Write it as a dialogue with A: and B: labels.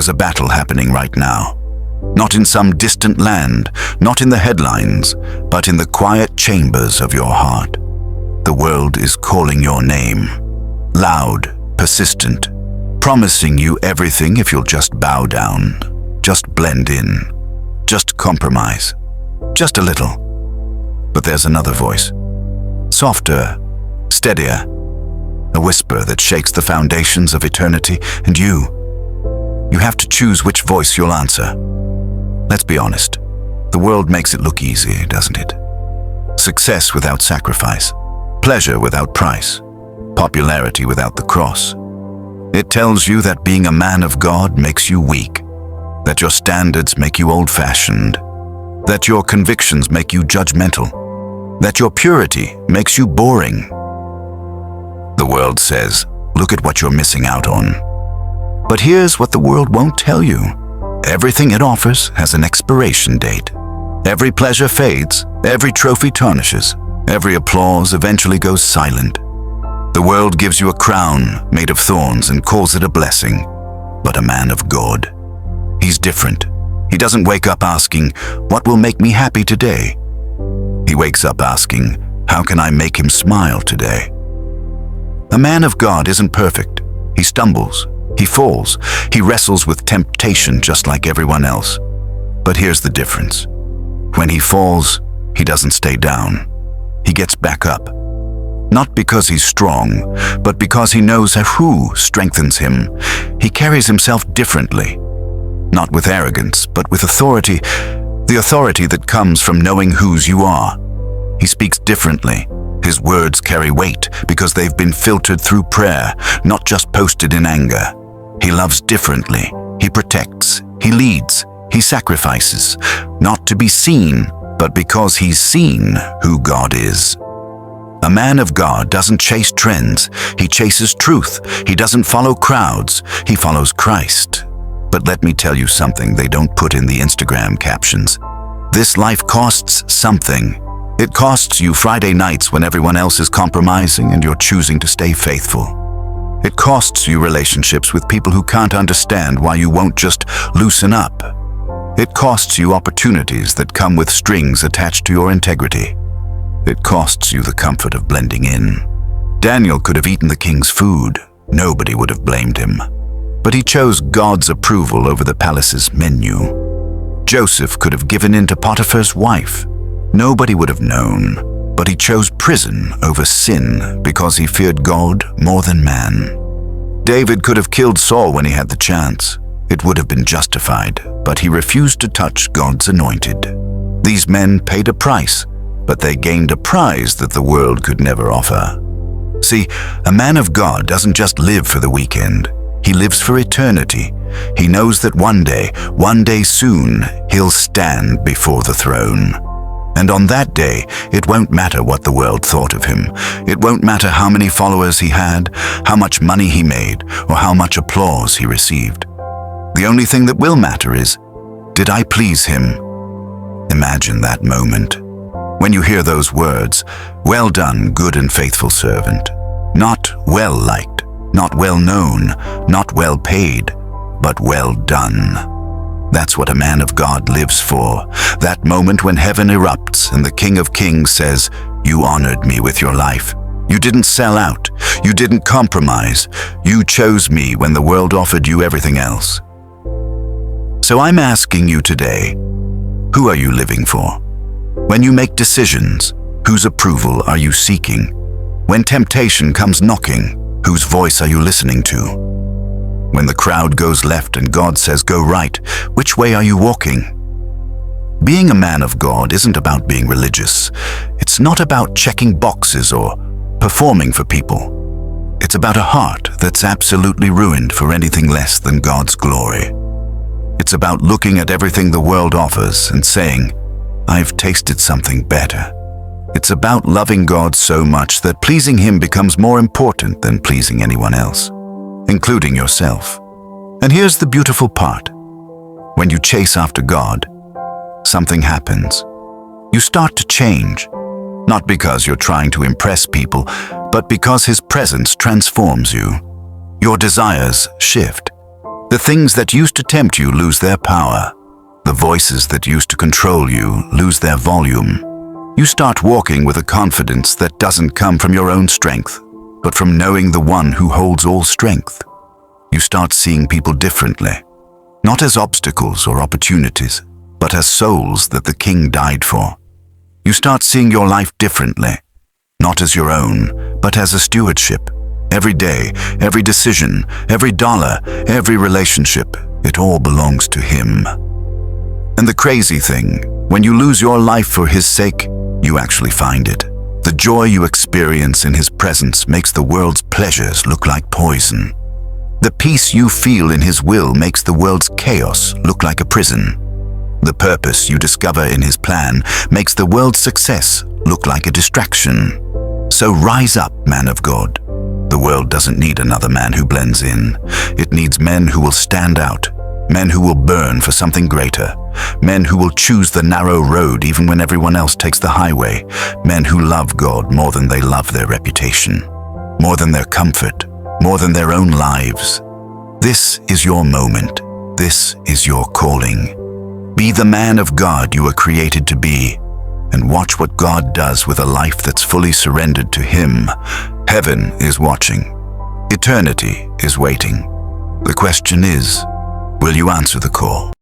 A: There's a battle happening right now. Not in some distant land, not in the headlines, but in the quiet chambers of your heart. The world is calling your name. Loud, persistent, promising you everything if you'll just bow down, just blend in, just compromise, just a little. But there's another voice, softer, steadier, a whisper that shakes the foundations of eternity, and you have to choose which voice you'll answer. Let's be honest, the world makes it look easy, doesn't it? Success without sacrifice, pleasure without price, popularity without the cross. It tells you that being a man of God makes you weak, that your standards make you old-fashioned, that your convictions make you judgmental, that your purity makes you boring. The world says, look at what you're missing out on. But here's what the world won't tell you. Everything it offers has an expiration date. Every pleasure fades, every trophy tarnishes, every applause eventually goes silent. The world gives you a crown made of thorns and calls it a blessing. But a man of God, he's different. He doesn't wake up asking, what will make me happy today? He wakes up asking, how can I make him smile today? A man of God isn't perfect. He stumbles, he falls, he wrestles with temptation just like everyone else. But here's the difference. When he falls, he doesn't stay down. He gets back up. Not because he's strong, but because he knows who strengthens him. He carries himself differently. Not with arrogance, but with authority. The authority that comes from knowing whose you are. He speaks differently. His words carry weight because they've been filtered through prayer, not just posted in anger. He loves differently. He protects. He leads. He sacrifices. Not to be seen, but because he's seen who God is. A man of God doesn't chase trends. He chases truth. He doesn't follow crowds. He follows Christ. But let me tell you something they don't put in the Instagram captions. This life costs something. It costs you Friday nights when everyone else is compromising and you're choosing to stay faithful. It costs you relationships with people who can't understand why you won't just loosen up. It costs you opportunities that come with strings attached to your integrity. It costs you the comfort of blending in. Daniel could have eaten the king's food. Nobody would have blamed him. But he chose God's approval over the palace's menu. Joseph could have given in to Potiphar's wife. Nobody would have known. But he chose prison over sin because he feared God more than man. David could have killed Saul when he had the chance. It would have been justified, but he refused to touch God's anointed. These men paid a price, but they gained a prize that the world could never offer. See, a man of God doesn't just live for the weekend. He lives for eternity. He knows that one day soon, he'll stand before the throne. And on that day, it won't matter what the world thought of him. It won't matter how many followers he had, how much money he made, or how much applause he received. The only thing that will matter is, did I please him? Imagine that moment. When you hear those words, well done, good and faithful servant. Not well liked, not well known, not well paid, but well done. That's what a man of God lives for. That moment when heaven erupts and the King of Kings says, you honored me with your life. You didn't sell out. You didn't compromise. You chose me when the world offered you everything else. So I'm asking you today, who are you living for? When you make decisions, whose approval are you seeking? When temptation comes knocking, whose voice are you listening to? When the crowd goes left and God says go right, which way are you walking? Being a man of God isn't about being religious. It's not about checking boxes or performing for people. It's about a heart that's absolutely ruined for anything less than God's glory. It's about looking at everything the world offers and saying, I've tasted something better. It's about loving God so much that pleasing Him becomes more important than pleasing anyone else, including yourself. And here's the beautiful part. When you chase after God, something happens. You start to change, not because you're trying to impress people, but because His presence transforms you. Your desires shift. The things that used to tempt you lose their power. The voices that used to control you lose their volume. You start walking with a confidence that doesn't come from your own strength, but from knowing the one who holds all strength. You start seeing people differently, not as obstacles or opportunities, but as souls that the King died for. You start seeing your life differently, not as your own, but as a stewardship. Every day, every decision, every dollar, every relationship, it all belongs to Him. And the crazy thing, when you lose your life for His sake, you actually find it. The joy you experience in His presence makes the world's pleasures look like poison. The peace you feel in His will makes the world's chaos look like a prison. The purpose you discover in His plan makes the world's success look like a distraction. So rise up, man of God. The world doesn't need another man who blends in. It needs men who will stand out, men who will burn for something greater, men who will choose the narrow road even when everyone else takes the highway, men who love God more than they love their reputation, more than their comfort, more than their own lives. This is your moment. This is your calling. Be the man of God you were created to be, and watch what God does with a life that's fully surrendered to Him. Heaven is watching. Eternity is waiting. The question is, will you answer the call?